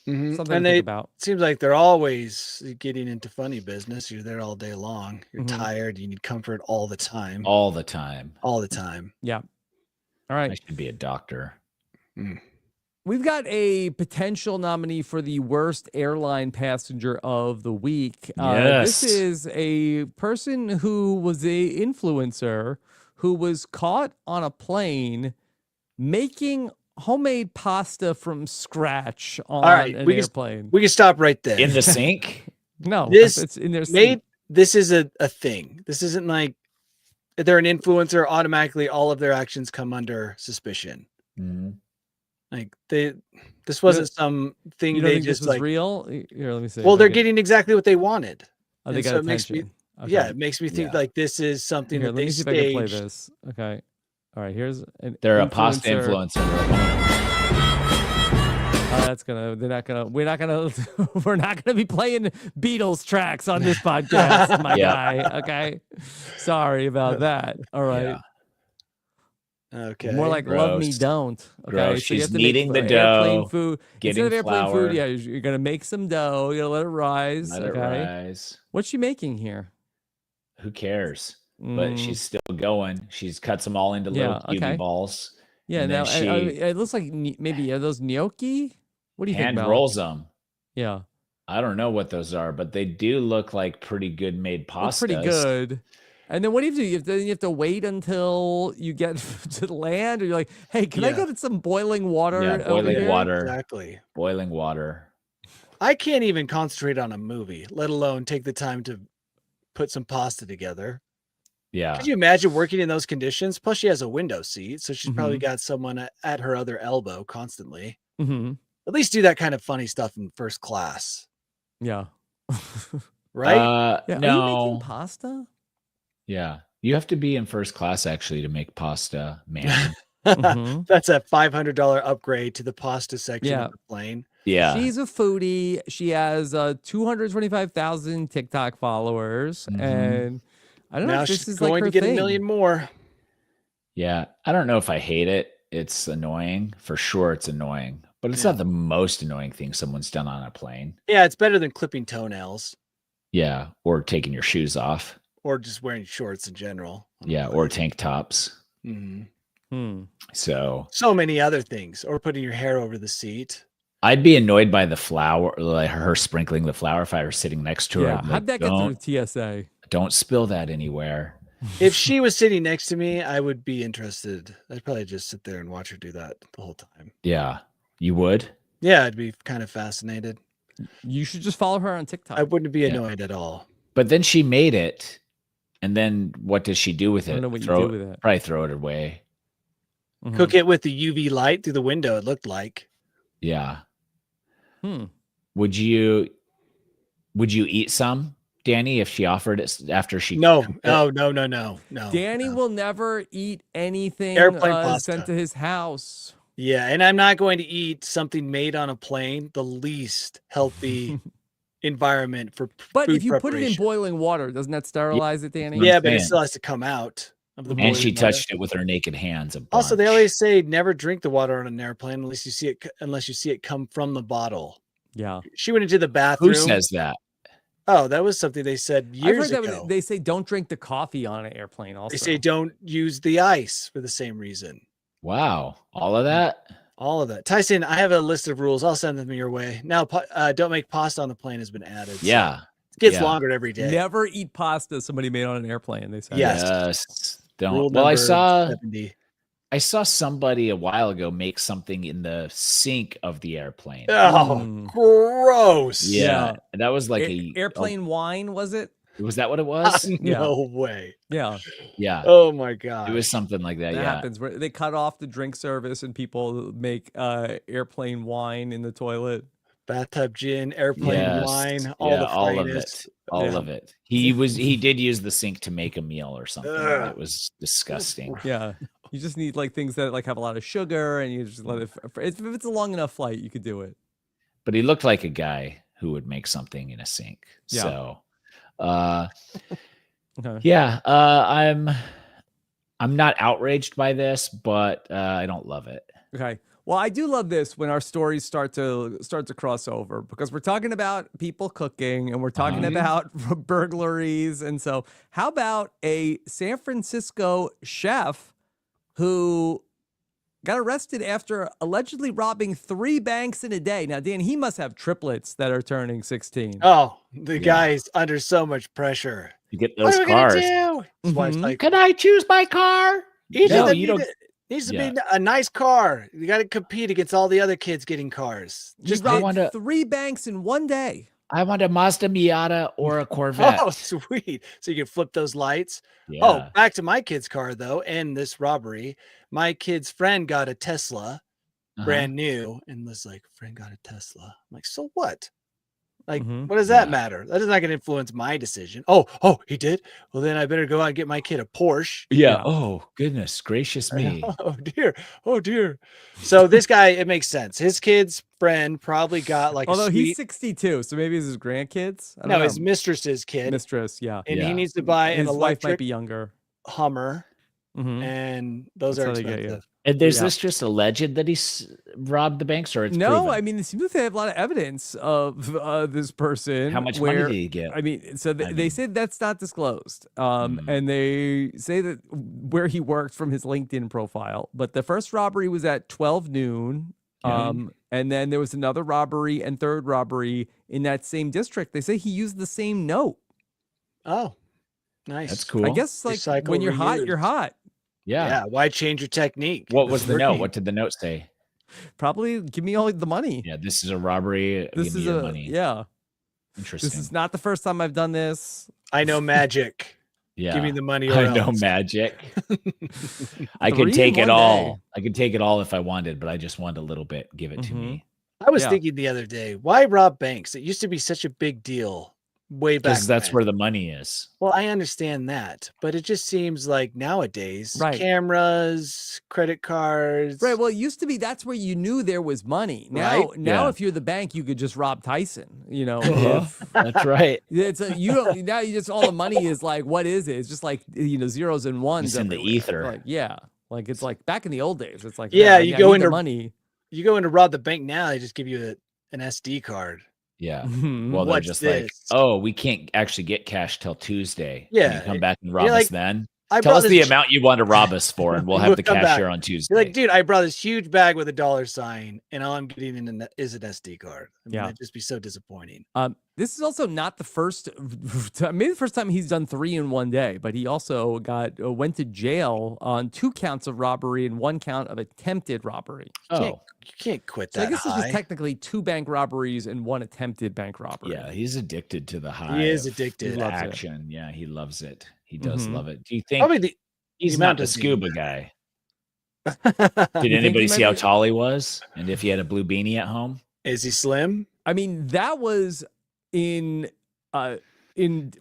Mhm. Something And to they think about. seems like they're always getting into funny business. You're there all day long. You're Mhm. tired. You need comfort all the time. All the time. All the time. Yeah. All I right. should be a doctor. We've got a potential nominee for the worst airline passenger of the week. This Yes. is a person who was a influencer who was caught on a plane making homemade pasta from scratch on right, an we can- airplane. We can stop right there. In the sink. No, This it's in their Made seat. this is a thing. This isn't like they're an influencer. Automatically, all of their actions come under suspicion. Mhm. Like this wasn't some thing You don't they think this just was like. real? Here, let me see. Well, if I they're can- getting exactly what they wanted. Oh, they and got so it makes me- attention. Okay. Yeah, it makes me think Yeah. like this is something Here, that let they me see if I can play staged. this. Okay. All right. Here's an They're a pasta influencer. That's gonna. They're not gonna. We're not gonna. We're not gonna be playing Beatles tracks on this podcast, my Yeah. guy. Okay. Sorry about that. All right. Yeah. Okay. More like love me Gross. don't. Okay. Gross. So you She's have to kneading make the airplane dough, food. getting Instead of airplane flour. food, yeah, you're gonna make some dough. You're gonna let it rise. Let it okay. rise. What's she making here? Who cares? But Mm, she's still going. She's cuts them all into Yeah, little cubey okay. balls. yeah. and then Now she it looks like maybe are those gnocchi? What do you think, hand Mel? rolls them. Yeah. I don't know what those are, but they do look like pretty good made Looks pastas. pretty good. And then what do? You have to wait until you get to land, or you're like, hey, can I Yeah. get some boiling water? Yeah, over boiling here? water. Exactly. Boiling water. I can't even concentrate on a movie, let alone take the time to put some pasta together. Yeah. Could you imagine working in those conditions? Plus, she has a window seat, so she's probably Mhm. got someone at her other elbow constantly. Mm-hmm. At least do that kind of funny stuff in first class, Yeah. right? Yeah. Are you making No. pasta? Yeah. You have to be in first class actually to make pasta, man. Mhm. That's a $500 upgrade to the pasta section Yeah. of the plane. Yeah. She's a foodie. She has 225,000 TikTok followers, Mhm. and I don't know Now if this she's is like going her to get thing. 1 million more. Yeah. I don't know if I hate it. It's annoying. For sure it's annoying. But it's Yeah. not the most annoying thing someone's done on a plane. Yeah, it's better than clipping toenails Yeah. Or taking your shoes off. or just wearing shorts in general. Yeah. Or tank tops. Mhm. So many other things, or putting your hair over the seat. I'd be annoyed by the flour, like her sprinkling the flour if I were sitting next to her. Yeah. I'd be How'd that like, get through TSA? don't spill that anywhere. If she was sitting next to me, I would be interested. I'd probably just sit there and watch her do that the whole time. Yeah. You would? Yeah, I'd be kind of fascinated. You should just follow her on TikTok. I wouldn't be annoyed at all. But then she made it. And then what does she do with it? I don't know what you do with it. Probably throw it away. Mhm. Cook it with the UV light through the window, it looked like. Yeah. Hmm. Would you eat some, Danny, if she offered it after she No. cooked it? Oh, no. Danny will never eat anything Airplane sent pasta. to his house. Yeah, and I'm not going to eat something made on a plane, the least healthy environment for But food if you put it in preparation. boiling water, doesn't that sterilize it, Danny? I'm Yeah, but it saying. still has to come out of the Mhm. And boiling she water. touched it with her naked hands. Also, they always say never drink the water on an airplane unless you see it come from the bottle. Yeah. She went into the bathroom. Who says that? Oh, that was something they said I've years heard that ago. they say don't drink the coffee on an airplane also. They say don't use the ice for the same reason. Wow. All of that? All of that. Tyson, I have a list of rules. I'll send them your way. Now, don't make pasta on the plane has been added. so Yeah. it gets Yeah. longer every day. Never eat pasta somebody made on an airplane, they say. Yes. Yes. Rule Don't. Well, number 70. I saw somebody a while ago make something in the sink of the airplane. Oh, Mm. gross. Yeah. That was like airplane wine, was it? Was that what it was? No way. Yeah. Yeah. Oh my god. It was something like that. That Yeah. happens where they cut off the drink service and people make airplane wine in the toilet. Bathtub gin, airplane Yes. wine, all of finest. it. All Yeah. of it. He did use the sink to make a meal or something. Ugh. It was disgusting. Yeah. You just need like things that like have a lot of sugar and you just let it if it's a long enough flight, you could do it. But he looked like a guy who would make something in a sink. Yeah. So Okay. yeah, I'm not outraged by this, but I don't love it. Okay. Well, I do love this when our stories start to cross over because we're talking about people cooking and we're talking about burglaries. And so how about a San Francisco chef who got arrested after allegedly robbing 3 banks in a day? Now, Dan, he must have triplets that are turning 16. Oh, the guy's under so much pressure. You get What those are we gonna cars. do? His wife's Mhm. like, Can I choose my car? No, You don't. needs to Yeah. be a nice car. You got to compete against all the other kids getting cars. Just I robbed wanna- 3 banks in one day. I want a Mazda Miata or a Corvette. Oh, sweet. So you can flip those lights. Yeah. Oh, back to my kid's car, though, and this robbery. My kid's friend got a Tesla, Uh-huh. brand new, and was like, friend got a Tesla. I'm like, so what? Like, Mhm. what does that Yeah. matter? That is not going to influence my decision. Oh, he did? Well, then I better go out and get my kid a Porsche. Yeah. Yeah. Oh, goodness gracious me. Oh dear. So this guy, it makes sense. His kid's friend probably got like Although a he's sweet, 62, so maybe it's his grandkids. I don't no, know. his mistress's kid, mistress, yeah. and he Yeah. needs to buy an His wife might electric be younger. Hummer, Mhm. and those That's are how they get you. expensive. And there's Yeah. this just alleged that he robbed the banks, or it's No, proven? I mean, it seems like they have a lot of evidence of this person. How much where, money did he get? I mean, so they, I they mean- said that's not disclosed. Mm. And they say that where he worked from his LinkedIn profile. But the first robbery was at 12 noon. Okay. And then there was another robbery and third robbery in that same district. They say he used the same note. Oh, nice. That's cool. I guess like Recycle, when you're hot, reuse. you're hot. Yeah. Yeah. Why change your technique? What It's was the note? working. What did the note say? Probably give me all the money. Yeah, this is a robbery. This Give is me your a money. yeah. Interesting. This is not the first time I've done this. I know magic. Yeah. Give me the money or I know else. magic. I could 3 take in it one all. day. I could take it all if I wanted, but I just want a little bit. Give it to me. I was Yeah. thinking the other day, why rob banks? It used to be such a big deal way back Because that's when. where the money is. Well, I understand that, but it just seems like nowadays, Right. cameras, credit cards. Right. Well, it used to be that's where you knew there was money. Now, Right? now Yeah. if you're the bank, you could just rob Tyson. You know, if That's right. it's you don't now you just all the money is like what is it? It's just like zeros and ones Just in the everywhere. ether. Like like it's like back in the old days. It's like Yeah, I you need go the into- money. You go in to rob the bank now, they just give you an SD card. Yeah. Mhm. Well, they're What's just like, this? oh, we can't actually get cash till Tuesday. Can Yeah, you come back and rob you're us like, then? I Tell brought us this the hu- amount you want to rob us for, and we'll have We'll the come back. cashier on Tuesday. You're like, dude, I brought this huge bag with a dollar sign, and all I'm getting is an SD card. I mean, Yeah. that'd just be so disappointing. This is also not the first, maybe the first time he's done 3 in one day, but he also went to jail on 2 counts of robbery and 1 count of attempted robbery. Oh, You can't quit So I that guess it's high. just technically 2 bank robberies and 1 attempted bank robbery. yeah, he's addicted to the high. He is of addicted. loves it. action. Yeah, he loves it. He does Mhm. love it. Do you think Probably the he's amount not the doesn't scuba even guy? matter. Did You think anybody he see might how be- tall he was, and if he had a blue beanie at home? Is he slim? I mean, that was in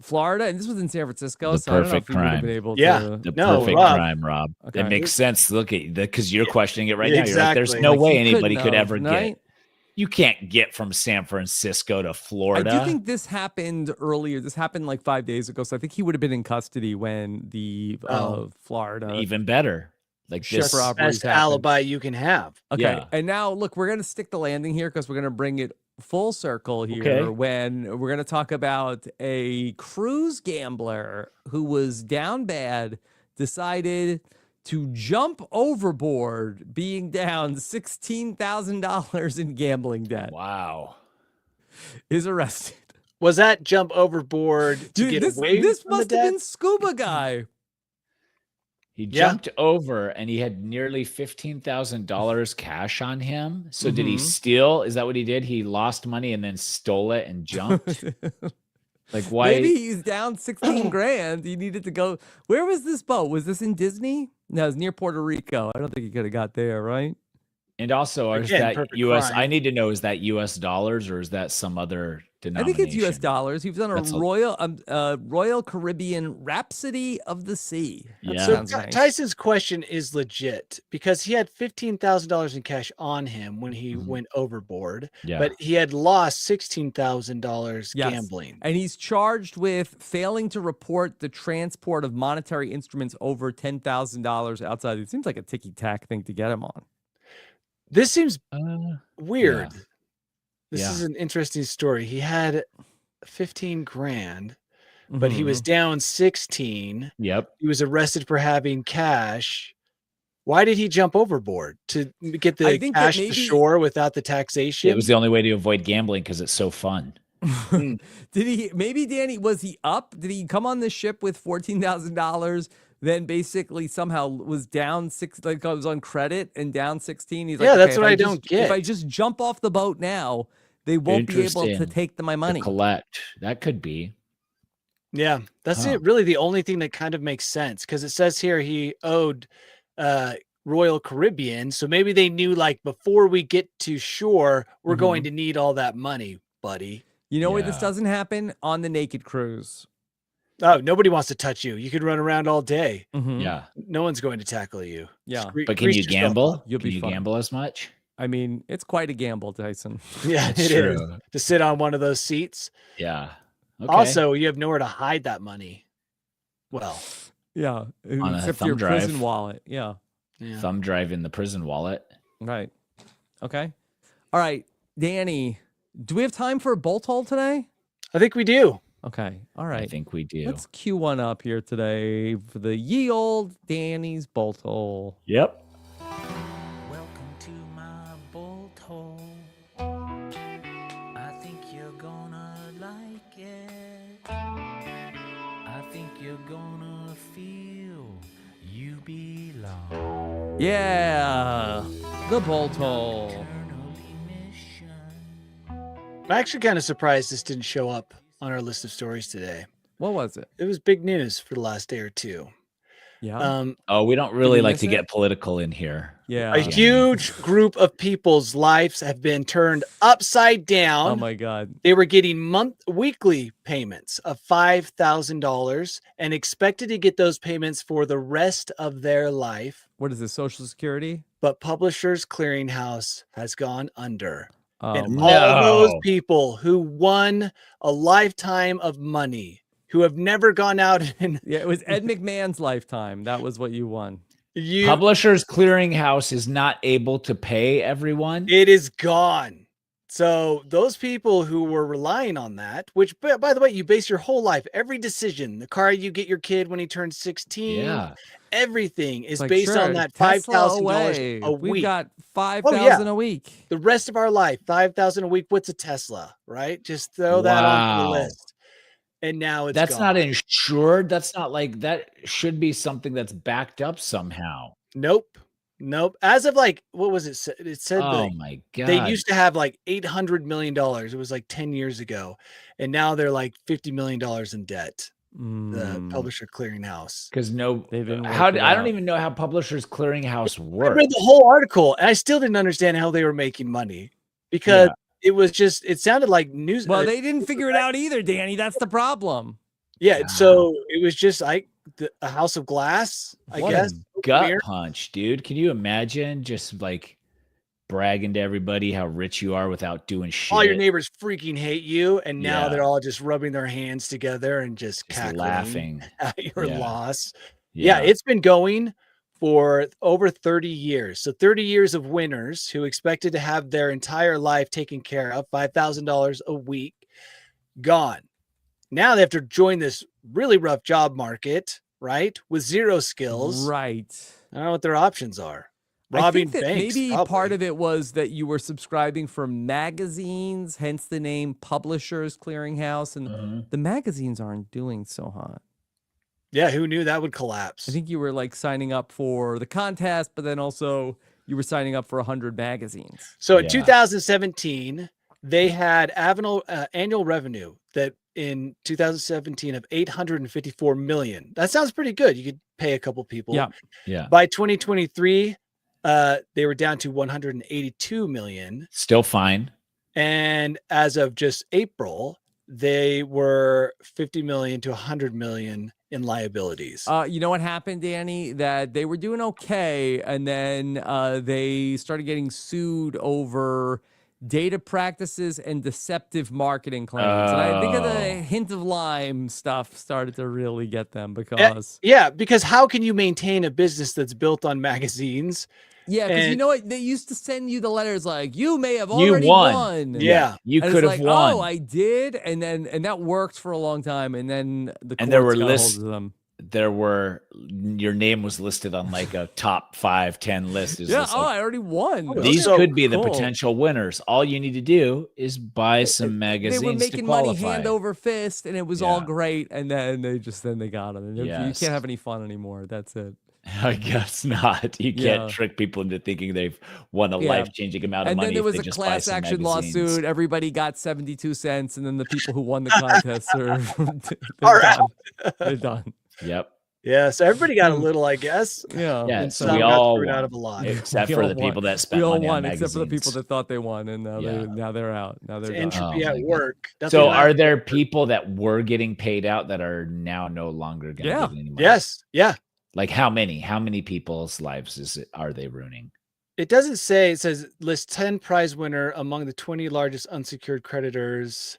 Florida, and this was in San Francisco. The so I don't know perfect if he would have crime. been able Yeah. to. The No, perfect Rob. crime, Rob. Okay. It makes sense. Look at because you're questioning it right Yeah, now. You're like, there's exactly. no Like, way he anybody couldn't could have, ever right? get. You can't get from San Francisco to Florida. I do think this happened earlier. This happened like 5 days ago. So I think he would have been in custody when the Florida. even better. Like Ship this. robberies Best happened. alibi you can have. Okay. Yeah. And now, look, we're going to stick the landing here because we're going to bring it full circle here Okay. when we're going to talk about a cruise gambler who was down bad, decided to jump overboard, being down $16,000 in gambling debt, Wow. is arrested. Was that jump overboard to Dude, get this away this from the must have debt? been Scuba Guy. He Yeah. jumped over and he had nearly $15,000 cash on him. So did he Mhm. steal? Is that what he did? He lost money and then stole it and jumped? Like why? Maybe he's down 16 grand. He needed to go. Where was this boat? Was this in Disney? No, it was near Puerto Rico. I don't think he could have got there, right? And also, is Again, that perfect US? crime. I need to know, is that US dollars or is that some other I denomination? think it's U.S. dollars. He was on a That's a- Royal Caribbean Rhapsody of the Sea. That Yeah. So sounds nice. Tyson's question is legit because he had $15,000 in cash on him when he Mhm. went overboard, Yeah. but he had lost $16,000 Yes. gambling. And he's charged with failing to report the transport of monetary instruments over $10,000 outside. It seems like a ticky-tack thing to get him on. This seems Uh, weird. This Yeah. is an interesting story. He had 15 grand, but he was Mhm. down 16. yep. He was arrested for having cash. Why did he jump overboard? To get I the think that cash to maybe- shore without the taxation? It was the only way to avoid gambling because it's so fun. Mm. Did he, maybe Danny, was he up? Did he come on the ship with $14,000? Then basically somehow was down like I was on credit and down 16. He's like, Yeah, that's "Okay, what if I don't If get. I just jump off the boat now, they won't be able to Interesting. take my money. To collect. That could be. Yeah, that's Huh. it. Really, the only thing that kind of makes sense because it says here he owed Royal Caribbean, so maybe they knew like before we get to shore, we're going to need all that money, buddy. You know where this Yeah. doesn't happen? On the Naked Cruise. Oh, nobody wants to touch you. You could run around all day. Mhm. Yeah. No one's going to tackle you. Yeah. But can Grease you yourself gamble? up. You'll Can be you fine. gamble as much? I mean, it's quite a gamble, Tyson. Yeah, That's it is true. to sit on one of those seats. Yeah. Okay. Also, you have nowhere to hide that money. Well, Yeah. On a Except for thumb your prison drive. wallet. Yeah. yeah. thumb drive in the prison wallet. Right. Okay. All right. Danny, do we have time for a bolt hole today? I think we do. Okay. All I right. think we do. Let's cue one up here today for the ye old Danny's bolt hole. Yep. Welcome to my bolt hole. I think you're gonna like it. I think you're gonna feel you belong. Yeah. The bolt hole. Eternally mission. I'm actually kind of surprised this didn't show up on our list of stories today. What was it? It was big news for the last day or two. Yeah. Oh, we don't really we like miss to it? get political in here. Yeah. A Danny. huge group of people's lives have been turned upside down. Oh my God. They were getting weekly payments of $5,000 and expected to get those payments for the rest of their life. What is this? Social Security? But Publishers Clearinghouse has gone under. Oh And my all those No. people who won a lifetime of money, who have never gone out and Yeah, it was Ed McMahon's lifetime. That was what you won. Publishers Clearinghouse is not able to pay everyone. It is gone. So those people who were relying on that, which by the way, you base your whole life, every decision, the car you get your kid when he turns 16, Yeah. everything is Like, based sure, on that Tesla $5,000 away. a We've week. got 5,000 a week. The rest of our life, 5,000 a week. What's a Tesla, right? Just throw that onto the Wow. list. And now it's That's gone. not insured. That's not like that should be something that's backed up somehow. Nope. As of like, what was it? It said Oh that my God. they used to have like $800 million. It was like 10 years ago. And now they're like $50 million in debt. The Publisher Clearinghouse. Because They didn't how work it I don't out. even know how Publishers Clearinghouse I works. read the whole article and I still didn't understand how they were making money because it was just, it sounded like news. Well, they didn't figure it out either, Danny. That's the problem. Yeah. So it was just like a house of glass, I What guess. a gut Weird. punch, dude. Can you imagine just like bragging to everybody how rich you are without doing shit? All your neighbors freaking hate you, and now Yeah. they're all just rubbing their hands together and just cackling laughing at your Yeah. loss. Yeah, it's been going for over 30 years. So 30 years of winners who expected to have their entire life taken care of, $5,000 a week, gone. Now they have to join this really rough job market, right? With zero skills. Right. I don't know what their options are. I Robbing think that banks. maybe probably. part of it was that you were subscribing for magazines, hence the name Publishers Clearinghouse, and the magazines aren't doing so hot. Yeah, who knew that would collapse? I think you were like signing up for the contest, but then also you were signing up for 100 magazines. So in Yeah. 2017, they had annual revenue that in 2017 of 854 million. That sounds pretty good. You could pay a couple people. Yeah. Yeah. By 2023, they were down to 182 million. Still fine. And as of just April, they were 50 million to 100 million in liabilities. You know what happened, Danny? That they were doing okay, and then they started getting sued over data practices and deceptive marketing claims. And I think of the hint of lime stuff started to really get them because Yeah, because how can you maintain a business that's built on magazines? yeah, because you and- know what? They used to send you the letters like, you may have You already won. won. Yeah. You And it's could have like, won. oh, I did, and that worked for a long time, and then the And there courts were got a lists- hold of them. Your name was listed on like a top 5, 10 list. Is Yeah, just oh, like, I already won. these so could be the cool. potential winners. All you need to do is buy some magazines They were to making money qualify. hand over fist, and it was all Yeah. great. And then they got them. And you Yes. can't have any fun anymore. That's it. I guess not. You can't Yeah. trick people into thinking they've won a Yeah. life-changing amount of And money. then there if was they a just buy class some action magazines. lawsuit. Everybody got 72 cents, and then the people who won the contest are Are they're done. They're done. Yep. Yeah, so everybody got a little, I guess. Yeah. Yeah. And So some we got all screwed won, out of a lot. except We for all the won. people that We spent all money won, on except for the people magazines. that thought they won, and now Yeah. they're out. Now they're It's done. entropy Oh at my God. work. Nothing So left. are there people that were getting paid out that are now no longer going to Yeah. get any money? Yes. Yeah. Like how many? How many people's lives are they ruining? It doesn't say. It says list 10 prize winner among the 20 largest unsecured creditors.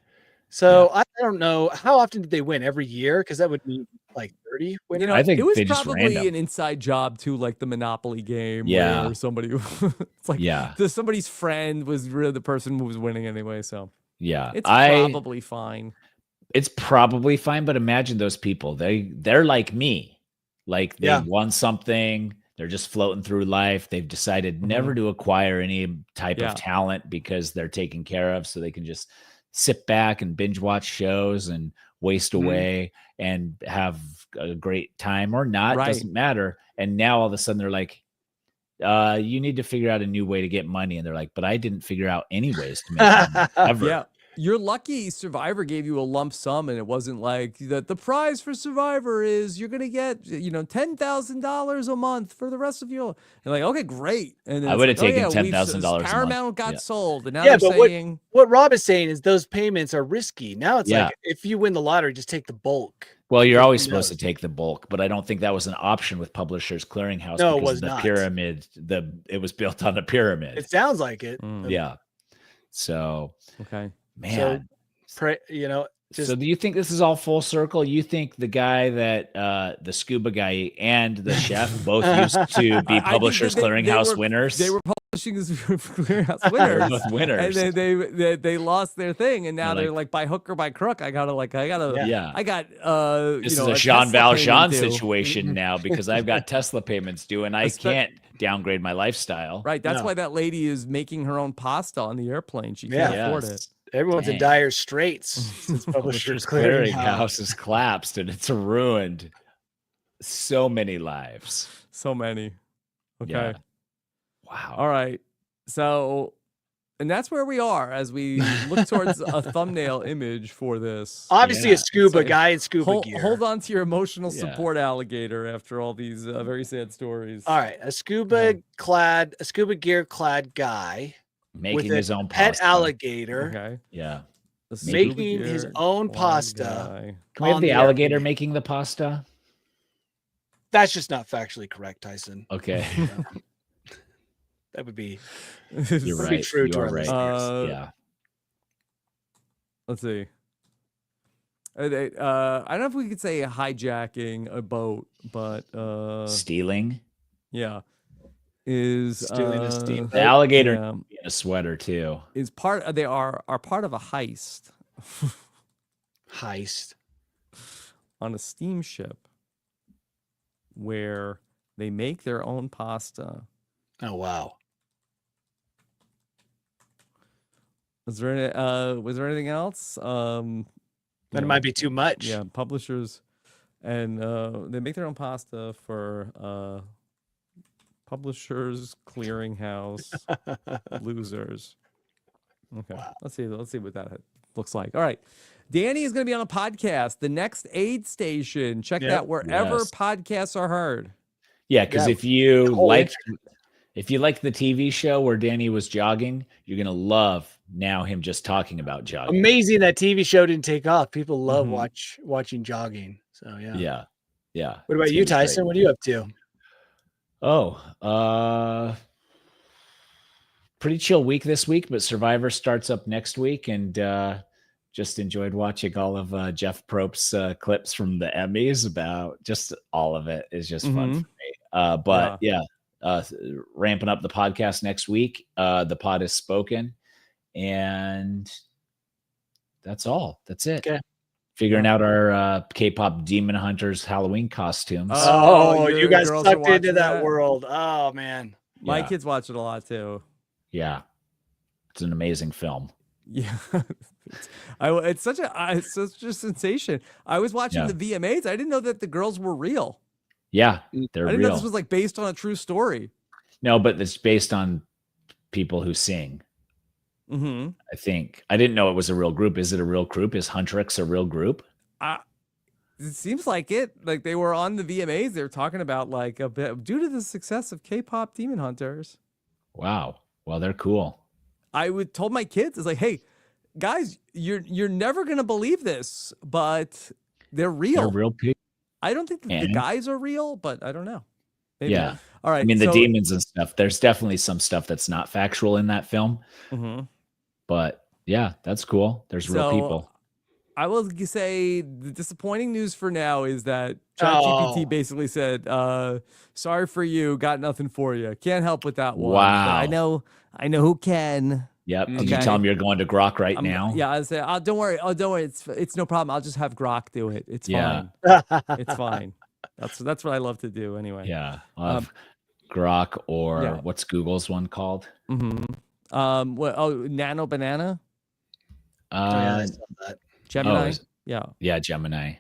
So I don't know. How often did they win? Every year? Because that would be like 30 winners. You know, I think it was they just probably random. an inside job too, like the Monopoly game, Yeah. where somebody it's like Yeah. somebody's friend was really the person who was winning anyway. So Yeah. it's probably fine. It's probably fine, but imagine those people. They're like me. Like they Yeah. won something. They're just floating through life. They've decided never to acquire any type Yeah. of talent because they're taken care of. So they can just sit back and binge watch shows and waste away and have a great time or not. Right. Doesn't matter. And now all of a sudden they're like, you need to figure out a new way to get money. And they're like, but I didn't figure out any ways to make money ever. Yeah. You're lucky Survivor gave you a lump sum, and it wasn't like that. The prize for Survivor is you're gonna get $10,000 a month for the rest of your. You're like, okay, great. And then I it's would have like, taken we've- $10,000 a month. Paramount got Yeah. sold, and now Yeah, they're but saying what Rob is saying is those payments are risky. Now it's Yeah. like if you win the lottery, just take the bulk. Well, you're Because always who supposed to knows? take the bulk, but I don't think that was an option with Publishers Clearinghouse No, it because was the not. pyramid, it was built on a pyramid. It sounds like it. Mm. Yeah. So, okay. man. Just So do you think this is all full circle? You think the guy that the scuba guy and the chef both used to be I think Publishers that they Clearinghouse were- winners? They were publishing as Clearinghouse They were winners. both winners. And then they lost their thing, and now They're they're like by hook or by crook. I got Yeah. I got This is a a Jean Tesla Valjean payment due. situation now because I've got Tesla payments due and I Espe- can't downgrade my lifestyle. Right, that's No. why that lady is making her own pasta on the airplane. She Yeah. can't afford it. everyone's in Dang. dire straits since Publishers Clearinghouse. Clearinghouse has collapsed and it's ruined so many lives. So many. Okay. Yeah. Wow. All right. So, and that's where we are as we look towards a thumbnail image for this. Obviously, Yeah. a scuba So, guy in scuba Hold, gear. hold on to your emotional Yeah. support, alligator, after all these very sad stories. All right, a scuba gear clad guy Making with his a own pet pasta. alligator Okay. Yeah. The making scuba his gear own clad pasta. guy. Can we have on the the alligator airplane. making the pasta? That's just not factually correct, Tyson. Okay. That would be You're would be right. true You to are our right. listeners. Yeah. Let's see. I don't know if we could say hijacking a boat, but Stealing. yeah, is Stealing a steamboat. The alligator yeah, in a sweater too. is part. They are part of a heist Heist. on a steamship where they make their own pasta. Oh wow. Was there anything else? That might be too much. Yeah, publishers, and they make their own pasta for Publishers Clearinghouse losers. Okay, Wow. let's see what that looks like. All right, Danny is going to be on a podcast, The Next Aid Station. Check Yep. that wherever Yes. podcasts are heard. Yeah, because Yeah, if you whole like the TV show where Danny was jogging, you're gonna love now him just talking about jogging. Amazing that TV show didn't take off. People love Mhm. watching jogging. So yeah. Yeah. Yeah. What about It's you, gonna be great. Tyson? What are you up to? Oh, pretty chill week this week, but Survivor starts up next week, and just enjoyed watching all of Jeff Probst's clips from the Emmys. About just all of it is just fun Mhm. for me. But yeah, ramping up the podcast next week. The pod is spoken, and that's all. That's it. Okay. Figuring out our K-pop Demon Hunters Halloween costumes. Oh, you your guys girls are sucked into watching that that? world. Oh man. My Yeah. kids watch it a lot too. Yeah, it's an amazing film. Yeah, it's such a sensation. I was watching Yeah. the VMAs. I didn't know that the girls were real. Yeah, Mm. they're I didn't know real. this was like based on a true story. No, but it's based on people who sing. Mm-hmm. I think I didn't know it was a real group. Is it a real group? Is Huntrix a real group? It seems like it. Like they were on the VMAs. They were talking about like a bit due to the success of K-pop Demon Hunters. Wow. Well, they're cool. I would told my kids, it's like, hey, guys, you're never gonna believe this, but they're real. They're real people. I don't think that the And? guys are real, but I don't know. Maybe. Yeah. All right. I mean, the so- demons and stuff. There's definitely some stuff that's not factual in that film, Mhm. but yeah, that's cool. There's real So, people. I will say the disappointing news for now is that ChatGPT Oh. basically said, sorry for you, got nothing for you. Can't help with that one. But Wow. I know who can. Yep. Did you Okay. tell him you're going to Grok right I'm- now? Yeah, I say, oh, don't worry. It's no problem. I'll just have Grok do it. It's Yeah. fine. It's fine. That's what I love to do anyway. Yeah. I'll have Grok or yeah. what's Google's one called? Mm-hmm. Nano Banana? Oh, yeah, I Uh, saw that. Gemini? is- Yeah. yeah, Gemini.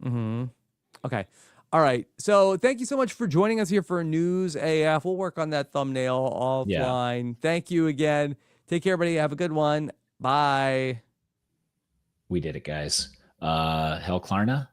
Mm-hmm. Okay. All right. So thank you so much for joining us here for News AF. We'll work on that thumbnail offline. Thank you again. Take care, everybody. Have a good one. Bye. We did it, guys. Hell Klarna,